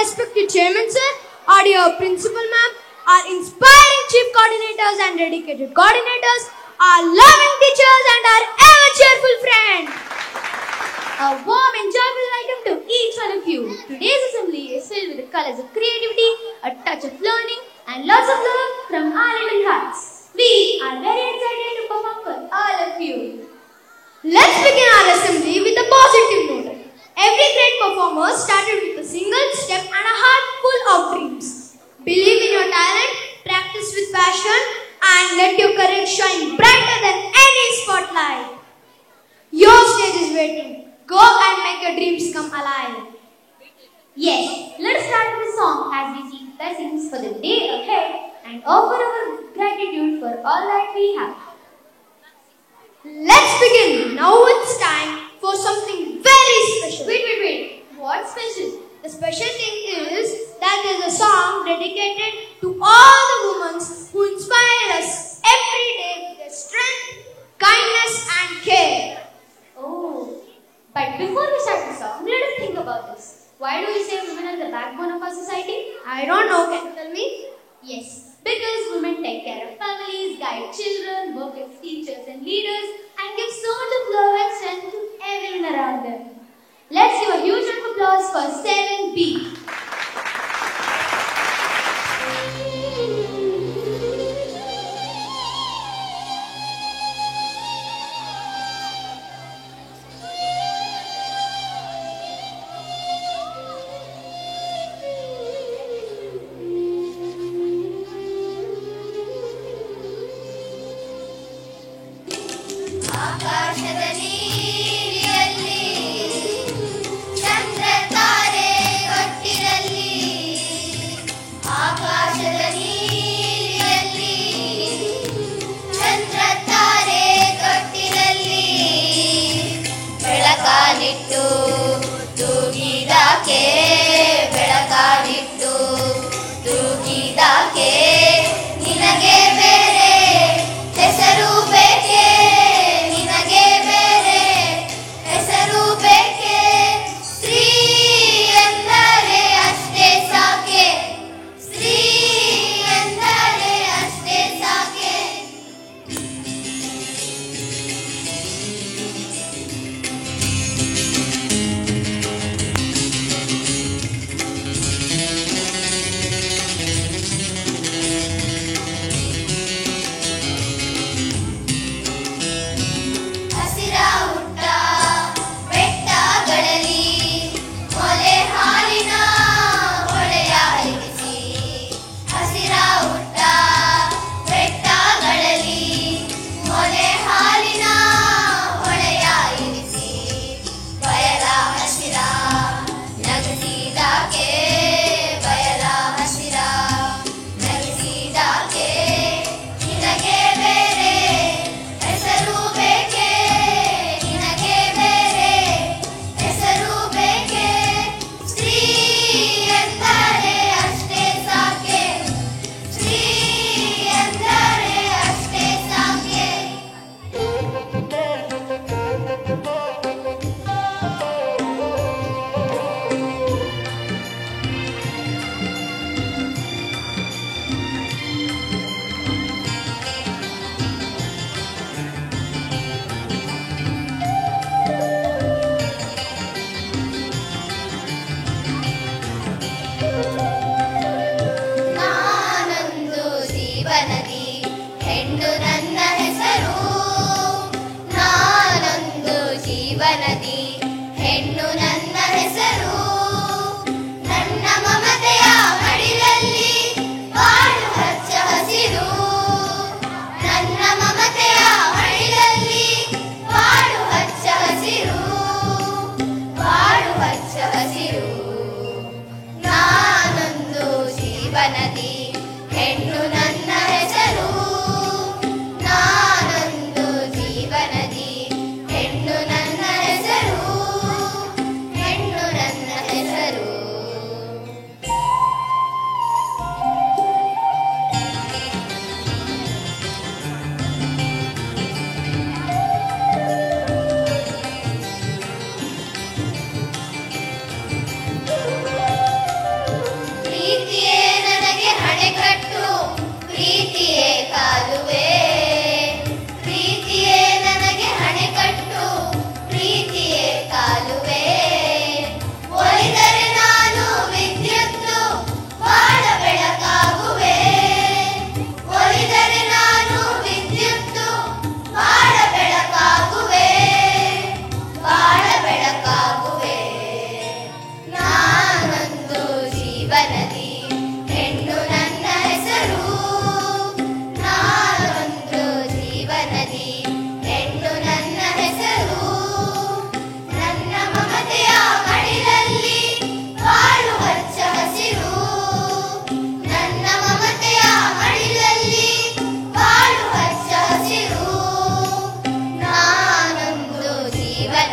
respected chairman sir, our dear principal ma'am, our inspiring chief coordinators and dedicated coordinators, our loving teachers and our ever cheerful friends. A warm and joyful welcome to each one of you. Today's assembly is filled with the colors of creativity, a touch of learning and lots of love from our little hearts. We are very excited to perform for all of you. Let's begin our assembly with a positive note. Every great performer started with a single step and a heart full of dreams. Believe in your talent, practice with passion, and let your courage shine brighter than any spotlight. Your stage is waiting. Go and make your dreams come alive. Yes, let's start with a song as we seek blessings for the day ahead and offer our gratitude for all that we have. Let's begin. Now it's time for something very special. Wait. What's special? The special thing is that there's a song dedicated to all the women who inspire us every day with their strength, kindness and care. Oh, but before we start the song, let us think about this. Why do we say women are the backbone of our society? I don't know. Can you tell me? Yes, because women take care of families, guide children, work as teachers and leaders, and give so much of love and strength to everyone around them. Let's give a huge round of applause for 7B. ಆಕಾಶದ ನೀರಿಯಲ್ಲಿ ಚಂದ್ರ ತಾರೆ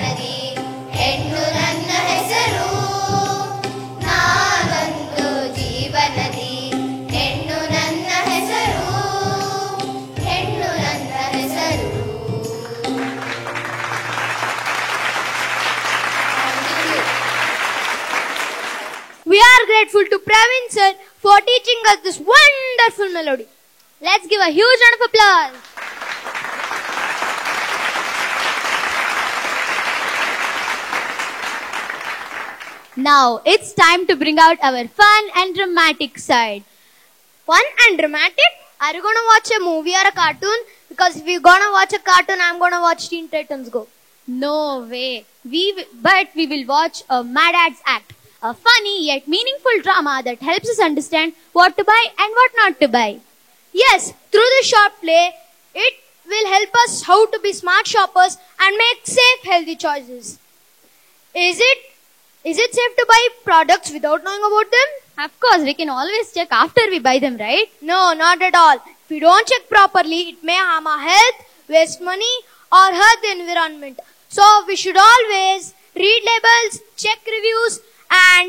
ಜೀವನದಿ ಹೆಣ್ಣು ನನ್ನ ಹೆಸರು, ನಾನೊಂದು ಜೀವನದಿ ಹೆಣ್ಣು ನನ್ನ ಹೆಸರು, ಹೆಣ್ಣು ನನ್ನ ಹೆಸರು. We are grateful to Praveen sir for teaching us this wonderful melody. Let's give a huge round of applause. Now it's time to bring out our fun and dramatic side. Fun and dramatic? Are you gonna watch a movie or a cartoon? Because if you're gonna watch a cartoon, I'm gonna watch Teen Titans Go. No way. But we will watch a Mad Ads Act. A funny yet meaningful drama that helps us understand what to buy and what not to buy. Yes, through this short play, it will help us how to be smart shoppers and make safe, healthy choices. Is it safe to buy products without knowing about them? Of course, we can always check after we buy them, right? No, not at all. If we don't check properly, it may harm our health, waste money, or hurt the environment. So we should always read labels, check reviews, and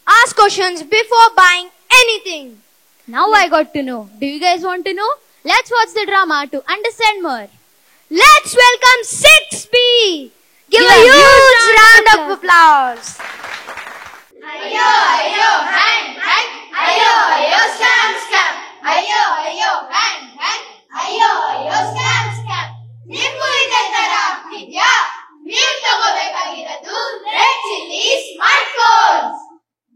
ask questions before buying anything. Now I got to know. Do you guys want to know? Let's watch the drama to understand more. Let's welcome 6B. Give a huge round of applause. Ayo, ayo, hang, hang. Ayo, ayo, scam, scam. Ayo, ayo, hang, hang. Ayo, ayo, scam, scam. ನಿಮ್ಗೂ ಇದೇ ತರ ಆಗ್ತಿದ್ಯಾ? ನೀವು ತಗೋಬೇಕಾಗಿರೋದು red chilli smart phones.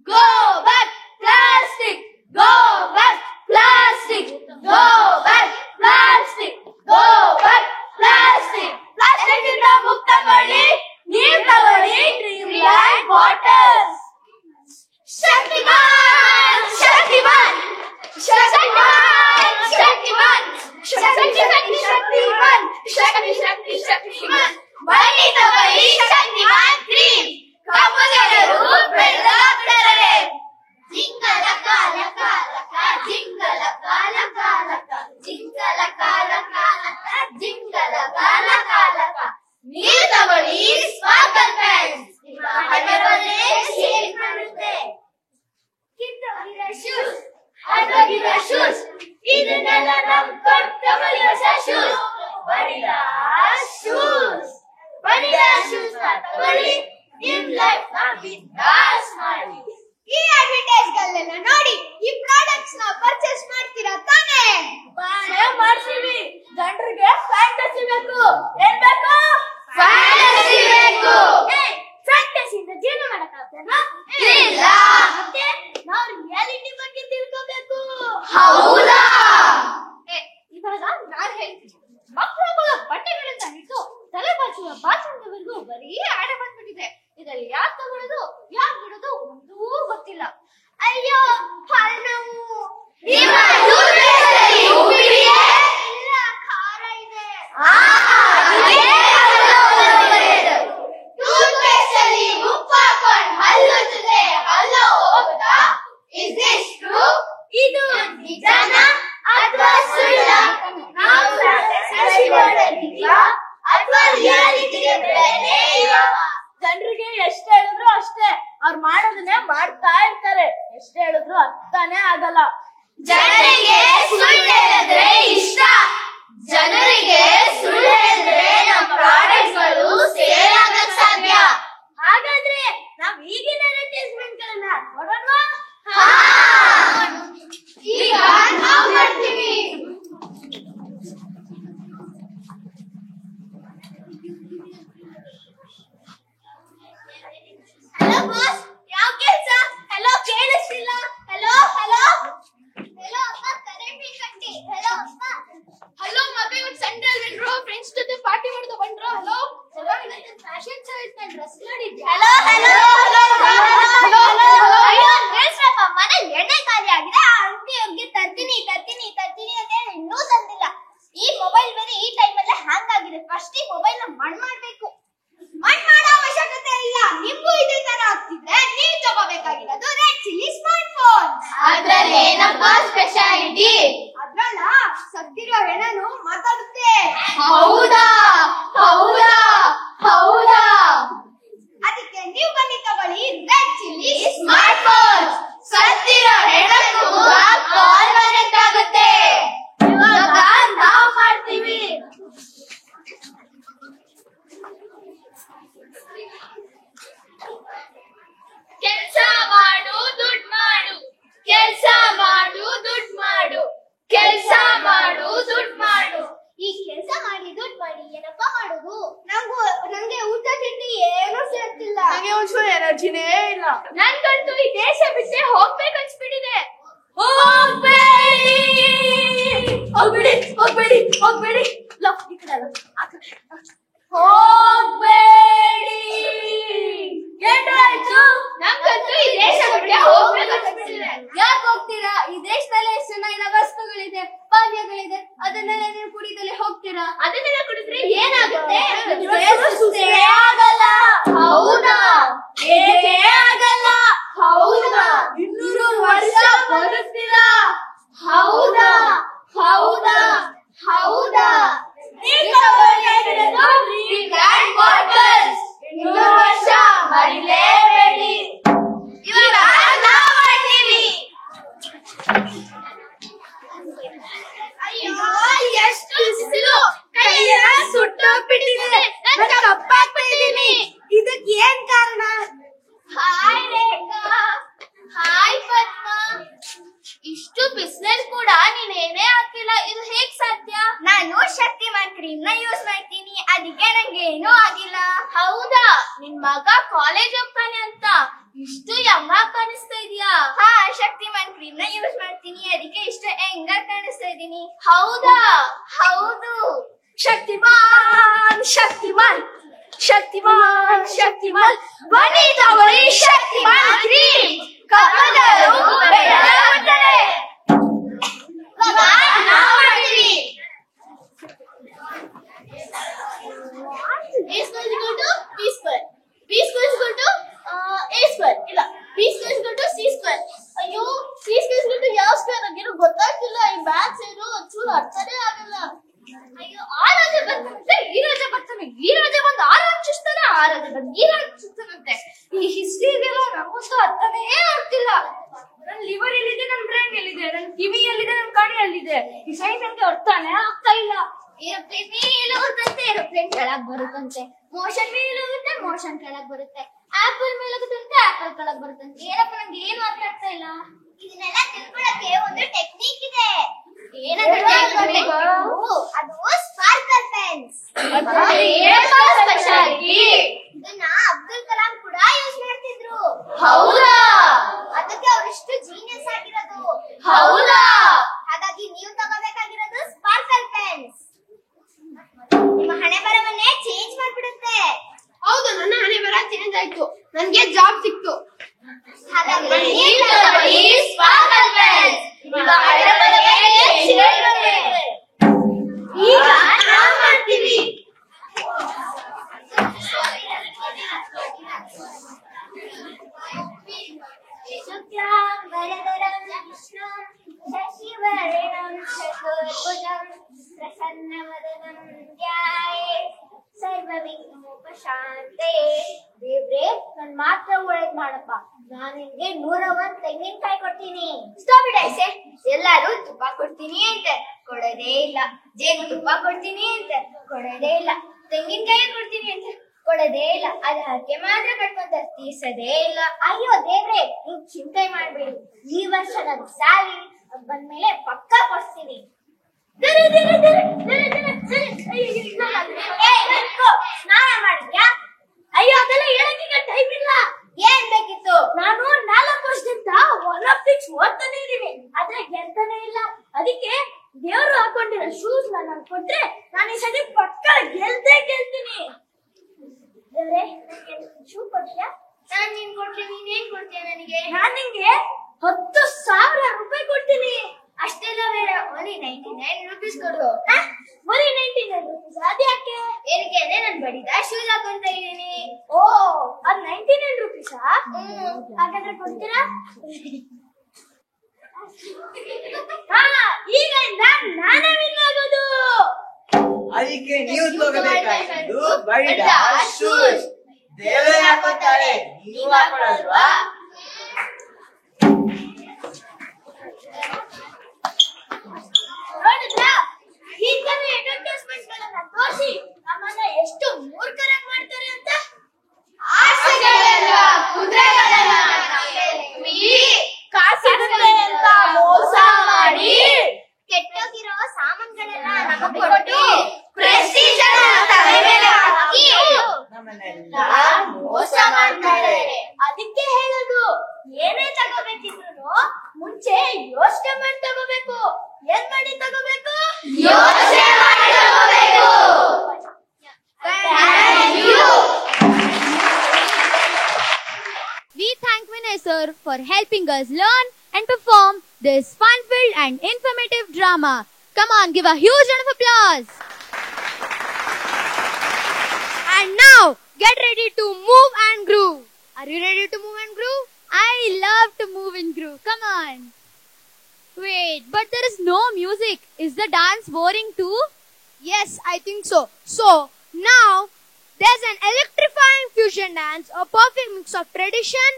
Go back plastic, go back plastic, go back plastic, go back plastic. Plastic ಇಂದ ಮುಕ್ತ ಮಾಡಿ ನೀರು ತಗೊಳ್ಳಿ ರಿಲಯನ್ಸ್ ವಾಟರ್ಸ್. ಶಕ್ತಿಮಾನ್ ಶಕ್ತಿಮಾನ್ ಶಕ್ತಿಮಾನ್ ಶಕ್ತಿಮಾನ್ ಶಕ್ತಿ ಶಕ್ತಿಮಾನ್ ಶಕ್ತಿ ಶಕ್ತಿ ಶಕ್ತಿಮಾನ್. ಬನ್ನಿ ತಗೊಳ್ಳಿ ಶಕ್ತಿಮಾನ್ ಕ್ರೀಮ್. ಕಪ್ಪು ಜನರು ಬೆಳ್ಳಗಾಗ್ತಾರೆ. ಜಿಂಗಲ ಕಾಲ ಕಾಲಕ ಜಿಂಗಲ ಕಾಲ ಕಾಲಕ ಜಿಂಗಲ ಕಾಲ ಕಾಲಕ ಜಿಂಗಲ ಕಾಲ ಕಾಲಕ. ನೀರು ತಗೊಳ್ಳಿ ಸ್ಪಾರ್ಕಲ್ ಪ್ಯಾಂಟ್ಸ್. ನಿಮ್ಮ ಹಣವನ್ನೇ ಸೇವ್ ಮಾಡುತ್ತೆ. ಕಿತ್ತೋಗಿರೋ ಶೂಸ್ ಹರಿದೋಗಿರೋ ಶೂಸ್ ಇದನ್ನೆಲ್ಲ ನಂಬ್ಕೊಂಡು ತಗೊಳ್ಳಿ ಹೊಸ ಶೂಸ್. ಬನಿಲಾ ಶೂಸ್ ಬನಿಲಾ ಶೂಸ್ ನ ತಗೊಳ್ಳಿ. ನಿಮ್ ಲೈಫ್ ನ ಬಿಂದಾಸ್ ಮಾಡಿ. ಈ ಅಡ್ವರ್ಟೈಸ್ ಗಳನ್ನ ನೋಡಿ ಈ ಪ್ರಾಡಕ್ಟ್ಸ್ ನ ಪರ್ಚೇಸ್ ಮಾಡ್ತೀರಾ ತಾನೇ? ಮಾಡ್ತೀವಿ. ಜನರಿಗೆ ಫ್ಯಾಂಟಸಿ ಬೇಕು. ಏನ್ ಬೇಕು? ಫ್ಯಾಂಟಸಿ ಬೇಕು. ಫ್ಯಾಂಟಸಿ ಇಂದ ಜೀವನ ಮಾಡಕ್ಕಾಗ್ತದಾ? ಇಲ್ಲ. ಮತ್ತೆ ನಾವು ರಿಯಾಲಿಟಿ ಬಗ್ಗೆ ತಿಳ್ಕೋಬೇಕು. ಹೌದಾ? ಇವಾಗ ನಾನು ಹೇಳ್ತೀನಿ. ಮಕ್ಕಳ ಬಟ್ಟೆಗಳಿಂದ ಹಿಡಿದು ತಲೆ ಬಾಚುವ ಬಾಚಂದವರೆಗೂ ಬರೀ ಆಡ ಬಂದ್ಬಿಟ್ಟಿದೆ. ಇದರಲ್ಲಿ ಯಾರು ತಗೊಳ್ಳೋದು ಯಾರು ಬಿಡೋದು ಒಂದೂ ಗೊತ್ತಿಲ್ಲ. ಅಯ್ಯೋ ಹಣ್ಣು ಇಲ್ಲ ಖಾರ ಇದೆ. ಟೂತ್ಪೇಸ್ಟ್ ಅಲ್ಲಿ ಉಪ್ಪು ಹಾಕೊಂಡು ಹಲ್ಲುಜ್ಜಿದ್ರೆ ಹಲ್ಲು ಹೋಗುತ್ತಾ? Is this true? ಇದು ನಿಜನಾ ಅಥವಾ ಸುಳ್ಳ? ನಾವು ಅಥವಾ ರಿಯಾಲಿಟಿಗೆ ಬೆಲೆ ಇಲ್ಲ. ಜನರಿಗೆ ಎಷ್ಟು ಹೇಳಿದ್ರು ಅಷ್ಟೇ, ಅವ್ರು ಮಾಡೋದನ್ನೇ ಮಾಡ್ತಾ ಇರ್ತಾರೆ. ಎಷ್ಟು ಹೇಳಿದ್ರು ಅರ್ಥನೇ ಆಗಲ್ಲ. ಜನರಿಗೆ ಸುಳ್ಳು ಹೇಳಿದ್ರೆ ಇಷ್ಟ. ಜನರಿಗೆ ಸುಳ್ಳು ಹೇಳಿದ್ರೆ ನಮ್ಮ ಪ್ರಾಡಕ್ಟ್ಸ್ ಗಳು ಸೇಲ್ ಆಗಕ್ ಸಾಧ್ಯ. ಹಾಗಾದ್ರೆ ನಾವ್ ಈಗಿನ ಅಡ್ವರ್ಟೈಸ್ಮೆಂಟ್ ಗಳನ್ನ ನೋಡೋಣವಾ? ಈಗ ನಾವು ಮಾಡ್ತೀವಿ. ಹಲೋ ಬಾಸ್, ಯಾವ ಕೆಲಸ? ಹಲೋ ಕೇಳಿಸ್ತಿಲ್ಲ. ಹಲೋ ಹಲೋ ಹಲೋ ಅಪ್ಪ ಕರೆಂಟ್ ಬಿಲ್ ಕಟ್ಟಿ. ಹಲೋ ಅಪ್ಪ. ಹಲೋ ಮಗ, ಇವತ್ತು ಸಂಡೇ ಅಲ್ವೇನ್ರೋ? ಫ್ರೆಂಡ್ಸ್ ಜೊತೆ ಪಾರ್ಟಿ ಮಾಡೋದು ಬಂದ್ರೋ? ಹಲೋ ಫ್ಯಾಷನ್ ಶೋ ಇತ್ತು, ಡ್ರೆಸ್ ಮಾಡಿದ್ದೆ. Hello hello hello hello. ಅಯ್ಯೋ ಹೇಳ್ಸಪ್ಪ, ಮನೆ ಎಣ್ಣೆ ಖಾಲಿ ಆಗಿದೆ. ಆ ಅಂಗಡಿ ಹೋಗಿ ತರ್ತೀನಿ ತರ್ತೀನಿ ತರ್ತೀನಿ ಅಂತ ಹೇಳಿ ಇನ್ನೂ ತಂದಿಲ್ಲ. ಈ ಮೊಬೈಲ್ ಬೇರೆ ಈ ಟೈಮಲ್ಲೇ ಹ್ಯಾಂಗ್ ಆಗಿದೆ. ಫಸ್ಟ್ ಈ ಮೊಬೈಲ್ ನ ಮಣ್ಣು ಮಾಡ್ಬೇಕು. ಮಣ್ಣು ಮಾಡೋ ಅವಶ್ಯಕತೆ ಇಲ್ಲ. ನಿಮ್ಗೂ ಇದೇ ತರ ಆಗ್ತಿದ್ರೆ ನೀವು ತಗೋಬೇಕಾಗಿರೋದು ರೆಡ್ ಚಿಲ್ಲಿ ಸ್ಮಾರ್ಟ್ ಫೋನ್. ಅದ್ರಲ್ಲಿ ಏನಪ್ಪ ಸ್ಪೆಷಾಲಿಟಿ? ಅದ್ರಲ್ಲ ಸತ್ತಿರೋ ಹೆಣನು ಮಾತಾಡುತ್ತೆ. ಹೌದಾ ಹೌದಾ ಹೌದಾ ಕೆಲ್ಸ ಮಾಡು ದುಡ್ಡು ಮಾಡು, ಕೆಲ್ಸ ಮಾಡು ದುಡ್ಡು ಮಾಡು, ಕೆಲ್ಸ ಮಾಡು ದುಡ್ಡು ಮಾಡು. ಈ ಕೆಲ್ಸ ಮಾಡಿ ದುಡ್ಡು ಮಾಡಿ ಏನಪ್ಪ ಮಾಡೋದು? ನಂಗೆ ಊಟ ತಿಂಡಿ ಏನೂ ಸೇರ್ತಿಲ್ಲ. ನನಗೆ ಒಂಚೂರು ಎನರ್ಜಿನೇ ಇಲ್ಲ. ನನ್ಗಂತೂ ಈ ದೇಶ ಬಿಟ್ಟೆ ಹೋಗ್ಬೇಕನ್ಸ್ಬಿಟ್ಟಿದೆ. ಹೋಗ್ಬೇಡಿ ಹೋಗ್ಬೇಡಿ ಹೋಗ್ಬೇಡಿ ಹೋಗ್ಬೇಡಿ ಈ ಕಡೆ ಅಲ್ಲ, ಹೋಗ್ಬೇಡಿ. ಏನಾಯ್ತು? ನಮ್ಗಂತೂ ಈ ದೇಶ ಬಿಟ್ಟೆ ಹೋಗ್ಬೇಕನ್ಸ್ಬಿಟ್ಟಿದೆ. ಯಾಕೆ ಹೋಗ್ತೀರಾ? ಈ ದೇಶದಲ್ಲಿ ಎಷ್ಟು ಚೆನ್ನಾಗಿರೋ ವಸ್ತುಗಳಿದೆ, ಪಾನೀಯಗಳಿದೆ, ಅದನ್ನೆಲ್ಲ ನೀವು ಕುಡಿದಲ್ಲೇ ಹೋಗ್ತೀರಾ? ಅದನ್ನೆಲ್ಲ ಕುಡಿದ್ರೆ ಏನಾಗುತ್ತೆ? ಸುಸ್ತೇ ಆಗಲ್ಲ. ಹೌದಾ? ಏಕೆ ಆಗಲ್ಲ? ಹೌದಾ? 200 ವರ್ಷ ಬದುಕ್ತೀರಾ? ಹೌದಾ? ಹೌದಾ? ಹೌದಾ? ವರ್ಷ ಮರಿಲೇಬೇಡಿ. ಇವಾಗ ನಾವು ಮಾಡ್ತೀವಿ. ಅಯ್ಯೋ ಎಷ್ಟು ಬಿಸಿಲು, ಕೈಯೆಲ್ಲ ಸುಟ್ಟೋಗ್ಬಿಟ್ಟಿದೆ, ನಾನು ಕಪ್ಪಾಗ್ಬಿಟ್ಟಿದ್ದೀನಿ. ಇದಕ್ಕೆ ಏನ್ ಕಾರಣ? ಹಾಯ್ ರೇಖಾ. ಹಾಯ್ ಪದ್ಮ. ಇಷ್ಟು ಬಿಸಿಲಲ್ಲಿ ಕೂಡ ನೀನೇನೇ ಹಾಕಿಲ್ಲ, ಇದು ಹೇಗ್ ಸಾಧ್ಯ? ನಾನು ಶಕ್ತಿಮಾನ್ ಕ್ರೀಮ್ ನ ಯೂಸ್ ಮಾಡ್ತೀನಿ, ಅದಕ್ಕೆ ನಂಗೆ ಏನೂ ಆಗಿಲ್ಲ. ಹೌದಾ? ನಿನ್ ಮಗ ಕಾಲೇಜ್ ಹೋಗ್ತಾನೆ ಅಂತ ಇಷ್ಟು ಯಮ್ಮ ಕಾಣಿಸ್ತಾ ಇದೀಯಾ? ಹಾ, ಶಕ್ತಿಮಾನ್ ಕ್ರೀಮ್ ನ ಯೂಸ್ ಮಾಡ್ತೀನಿ, ಅದಕ್ಕೆ ಇಷ್ಟು ಹೆಂಗ ಕಾಣಿಸ್ತಾ ಇದೀನಿ. ಹೌದಾ? ಹೌದು. ಶಕ್ತಿಮಾನ್ ಶಕ್ತಿಮಾನ್ ಶಕ್ತಿಮಾನ್ ಶಕ್ತಿಮಾನ್ ಬನ್ನಿ ತಗೊಳ್ಳಿ ಶಕ್ತಿಮಾನ್ ಕ್ರೀಮ್. ಕಪ್ಪದರು ಬೆಳಗುತ್ತದೆ. ನಾವು ಮಾಡ್ತೀವಿ. A square is equal to B square. B square is equal to A square. ಇಲ್ಲ, B square is equal to C square. ಅಯ್ಯೋ, C square is equal to ಯಾವ ಸ್ಕ್ವೇರ್ ನನಗೇನು ಗೊತ್ತಾಗ್ತಿಲ್ಲ. ಈ ಮ್ಯಾಥ್ಸ್ ಏನು ಒಂಚೂರು ಅರ್ಥನೇ ಆಗಲ್ಲ. ಅಯ್ಯೋ, ಆ ರಾಜ ಬರ್ತಾನಂತೆ, ಈ ರಾಜ ಬರ್ತಾನೆ, ಈ ರಾಜ ಬಂದು ಆ ರಾಜ ಚುಸ್ತಾನೆ, ಆ ರಾಜ ಬಂದು ಈ ರಾಜ ಚುಸ್ತಾನಂತೆ. ಈ ಹಿಸ್ಟ್ರಿ ಇದೆಲ್ಲ ನಮಗಂತೂ ಅರ್ಥನೇ ಆಗ್ತಿಲ್ಲ. ನನ್ ಲಿವರ್ ಎಲ್ಲಿದೆ, ನನ್ ಬ್ರೈನ್ ಎಲ್ಲಿದೆ, ನನ್ ಕಿವಿ ಎಲ್ಲಿದೆ, ನನ್ ಕಣೆ ಎಲ್ಲಿದೆ, ಈ ಸೈನ್ಸ್ ನನಗೆ ಅರ್ಥನೇ ಆಗ್ತಾ ಇಲ್ಲ. ಏರೋಪ್ಲೇನ್ ಮೇಲೆ ಹೋದಂತೆ ಏರೋಪ್ಲೇನ್ ಕೆಳಗ್ ಬರುತ್ತಂತೆ, ಮೋಷನ್ ಮೇಲೆ ಹೋಗುತ್ತೆ ಮೋಷನ್ ಕೆಳಗ್ ಬರುತ್ತೆ, ಆಪಲ್ ಮೇಲೆ ಹೋಗುತ್ತಂತೆ ಆಪಲ್ ಕೆಳಗ್ ಬರುತ್ತಂತೆ. ಏನಪ್ಪ ನಂಗೆ ಏನು ಅರ್ಥ ಆಗ್ತಾ ಇಲ್ಲ. ಇದನ್ನೆಲ್ಲ ತಿಳ್ಕೊಳ್ಳಕ್ಕೆ ಒಂದು ಟೆಕ್ನಿಕ್ ಇದೆ. ಅದು ಸ್ಪಾರ್ಕಲ್ ಪೆನ್ಸ್. ಇದನ್ನ ಅಬ್ದುಲ್ ಕಲಾಂ ಕೂಡ ಯೂಸ್ ಮಾಡ್ತಿದ್ರು. ಹೌದಾ? ಅದಕ್ಕೆ ಅವರಿಷ್ಟು ಜೀನಿಯಸ್ ಆಗಿರೋದು. ಹೌದಾ? ಹಾಗಾಗಿ ನೀವು ತಗೋಬೇಕಾಗಿರೋದು ಸ್ಪಾರ್ಕಲ್ ಪೆನ್ಸ್. ನಿಮ್ಮ ಹಣೆ ಬರವನ್ನೇ ಚೇಂಜ್ ಮಾಡ್ಬಿಡುತ್ತೆ. ಹೌದು, ನನ್ನ ಹಣೆ ಬರ ಚೇಂಜ್ ಆಯ್ತು, ನನ್ಗೆ ಜಾಬ್ ಸಿಕ್ತು. ಹಾಗಾಗಿ ಸ್ಪಾರ್ಕಲ್ ಪೆನ್ಸ್. ಈಗ ನಾವು ಮಾಡ್ತೀವಿ. ದೇವ್ರೆ, ನನ್ ಮಾತ್ರ ಒಳ್ಳೇದ್ ಮಾಡಪ್ಪ. ನಾನು ನಿನ್ಗೆ 101 ತೆಂಗಿನಕಾಯಿ ಕೊಡ್ತೀನಿ. Stop it I say. ಎಲ್ಲಾರು ತುಪ್ಪ ಕೊಡ್ತೀನಿ ಅಂತೆ, ಕೊಡೋದೇ ಇಲ್ಲ. ಜೇನು ತುಪ್ಪ ಕೊಡ್ತೀನಿ ಅಂತೆ, ಕೊಡೋದೇ ಇಲ್ಲ. ತೆಂಗಿನಕಾಯಿ ಕೊಡ್ತೀನಿ ಅಂತ ಕೊಡೋದೇ ಇಲ್ಲ. ಅದ ಹರಕೆ ಮಾತ್ರ ಕಟ್ಕೊಂತ ತೀರ್ಸೋದೇ ಇಲ್ಲ. ಅಯ್ಯೋ ದೇವ್ರೆ, ನೀವ್ ಚಿಂತೆ ಮಾಡ್ಬೇಡಿ. ಈ ವರ್ಷ ನನ್ ಸ್ಯಾಲರಿ ಬಂದ್ಮೇಲೆ ಪಕ್ಕಾ ಕೊಡ್ತೀನಿ. ಸ್ನಾನ ಮಾಡಿದ್ಯಾ? ಅಯ್ಯೋ, ಅದೆಲ್ಲ ಹೇಳಕ್ಕೆ ಟೈಮ್ ಇಲ್ಲ. ಏನ್ ಬೇಕಿತ್ತು? ನಾನು 4 ವರ್ಷದಿಂದ ಒಲಿಂಪಿಕ್ಸ್ ಓದ್ತಾನೆ ಇದೀನಿ, ಆದ್ರೆ ಗೆಲ್ತಾನೆ ಇಲ್ಲ. ಅದಕ್ಕೆ ದೇವ್ರು ಹಾಕೊಂಡಿರೋ ಶೂಸ್ ನಾನು ಕೊಟ್ರೆ ನಾನು ಈ ಸತಿ ಪಕ್ಕ ಗೆಲ್ತೀನಿ. ದೇವ್ರೆ, ನನಗೆ ಶೂ ಕೊಡ್ತೀಯಾ? ನಾನು ನಿನ್ ಕೊಟ್ರೆ ನೀನೇನ್ ಕೊಡ್ತೀಯ ನನಗೆ? ನಾನ್ ನಿಂಗೆ 10,000 ರೂಪಾಯಿ ಕೊಡ್ತೀನಿ. ಅಷ್ಟೆಲ್ಲ ಬೇಡ, ಓನ್ಲಿ 99 ರೂಪೀಸ್ ಕೊಡು. ಬರೀ 99 ರೂಪೀಸ್? ಅದ್ಯಾಕೆ? ಏನಕ್ಕೆ ಅಂದ್ರೆ ನಾನು ಬಡಿದ ಶೂಸ್ ಹಾಕೊಂತ ಇದೀನಿ. ಓ, ಅದ್ 99 ರೂಪೀಸಾ? ಹಾಗಾದ್ರೆ ಕೊಡ್ತೀರಾ? ಈಗಿಂದ ನಾನೇ ವಿನ್ ಆಗೋದು. ಅದಕ್ಕೆ ನೀವು ತಗೋಬೇಕಾಗಿದ್ದು ಬಡಿದ ಶೂಸ್. ದೇವರೇ ಹಾಕೋತಾರೆ, ನೀವು ಹಾಕೊಳ್ಳಲ್ವಾ? ನೋಡಿದ್ರಾ? ಈ ತರ ಅಡ್ವರ್ಟೈಸ್ಮೆಂಟ್ ಗಳನ್ನ ತೋರಿಸಿ ನಮ್ಮನ್ನ ಎಷ್ಟು ಮೂರ್ಖರಾಗಿ ಮಾಡ್ತಾರೆ ಅಂತ. ಮೋಸ ಮಾಡ್ತಾರೆ. ಅದಕ್ಕೆ ಹೇಳೋದು, ಏನೇ ತಗೋಬೇಕಿದ್ರು ಮುಂಚೆ ಯೋಚನೆ ಮಾಡಿ ತಗೋಬೇಕು. ಏನ್ ಮಾಡಿ ತಗೋಬೇಕು? ಯೋಚನೆ ಮಾಡಿ ತಗೋಬೇಕು. Thank you. We thank Vinay sir for helping us learn and perform this fun-filled and informative drama. Come on, give a huge round of applause. And now, get ready to move and groove. Are you ready to move and groove? I love to move and groove. Come on. Wait, but there is no music. Is the dance boring too? Yes, I think so. So, now, there's an electrifying fusion dance, a perfect mix of tradition,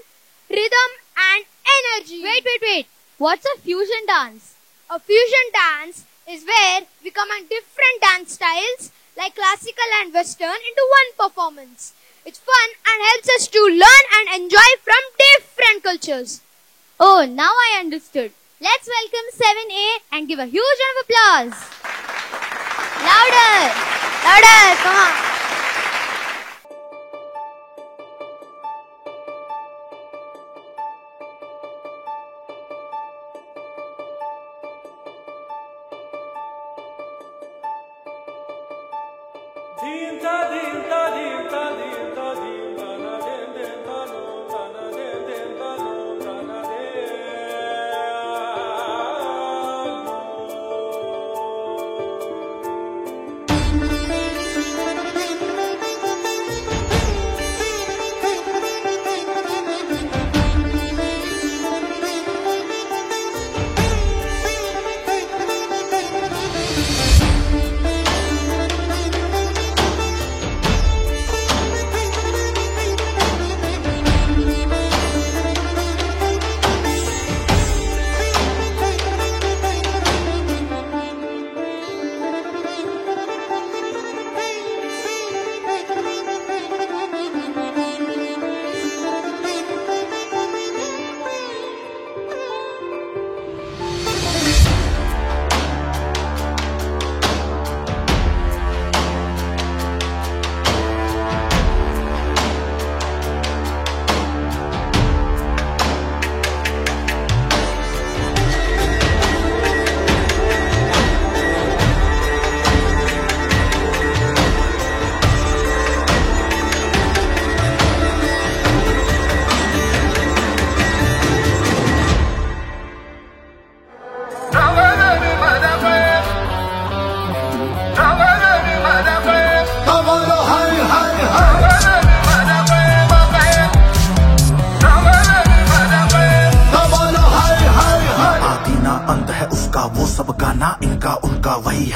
rhythm and energy. Wait. What's a fusion dance? A fusion dance is where we combine different dance styles like classical and western into one performance. It's fun and helps us to learn and enjoy from different cultures. Oh, now I understood. Let's welcome 7A and give a huge round of applause. Louder, come on.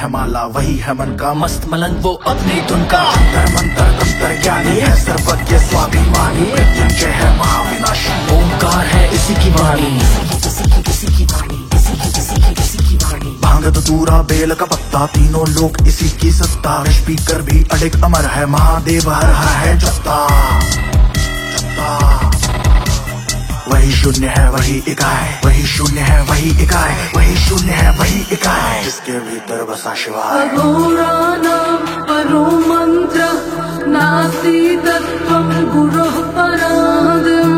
है माला वही है मन का मस्त मलंग वो अपनी धुन का अंतर मंतर अंतर ज्ञानी है सर्वज्ञ स्वाभिमानी मृत्युंजय है महाविनाशी ओंकार है इसी की वाणी भांग धतूरा बेल का पत्ता तीनों लोग इसी की सत्ता स्पीकर भी अडिग अमर है महादेव हर हर है जत्ता वही शून्य है वही इकाई वही शून्य है वही इकाई वही शून्य है वही इकाई जिसके भीतर बसा शिवाय अघोराणां परो मंत्र नास्ति तत्त्वं गुरोः परादिम्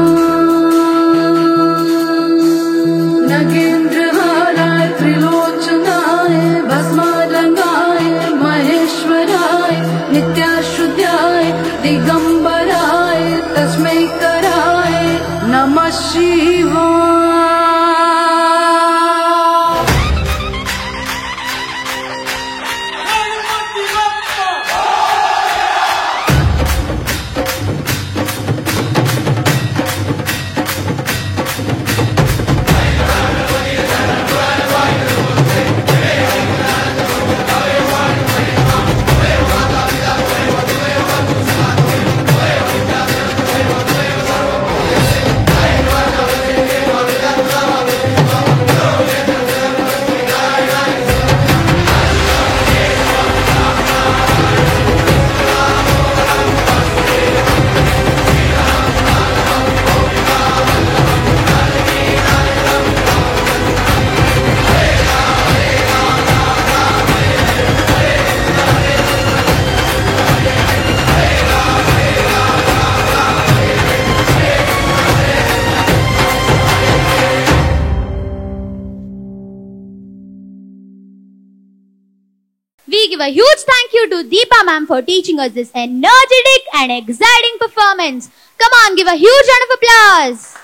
नगेन्द्रहाराय त्रिलोचनाय भस्मालंगाय महेश्वराय नित्याशुद्धाय दिगंबराय तस्मै कराय नमः शिवाय। a huge thank you to Deepa ma'am for teaching us this energetic and exciting performance. Come on, give a huge round of applause.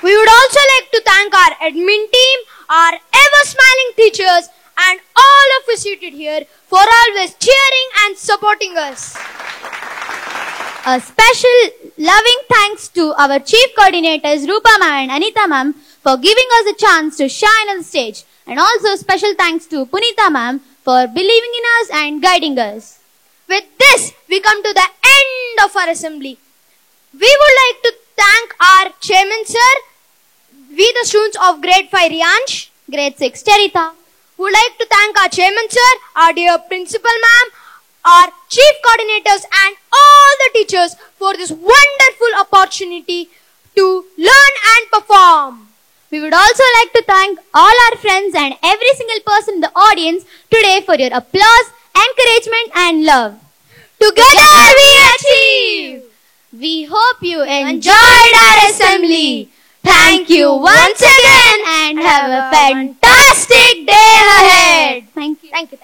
We would also like to thank our admin team, our ever-smiling teachers, and all of us seated here for always cheering and supporting us. A special loving thanks to our chief coordinators Rupa ma'am and Anita ma'am for giving us a chance to shine on the stage. And also special thanks to Punita ma'am for believing in us and guiding us. With this, we come to the end of our assembly. We would like to thank our chairman sir, we the students of grade 5 Riyansh, Grade 6 Charita. would like to thank our chairman sir, our dear principal ma'am, our chief coordinators and all the teachers for this wonderful opportunity to learn and perform. We would also like to thank all our friends and every single person in the audience today for your applause, encouragement and love. Together we achieve! We hope you enjoyed our assembly. Thank you once again and have a fantastic day ahead. Thank you. Thank you.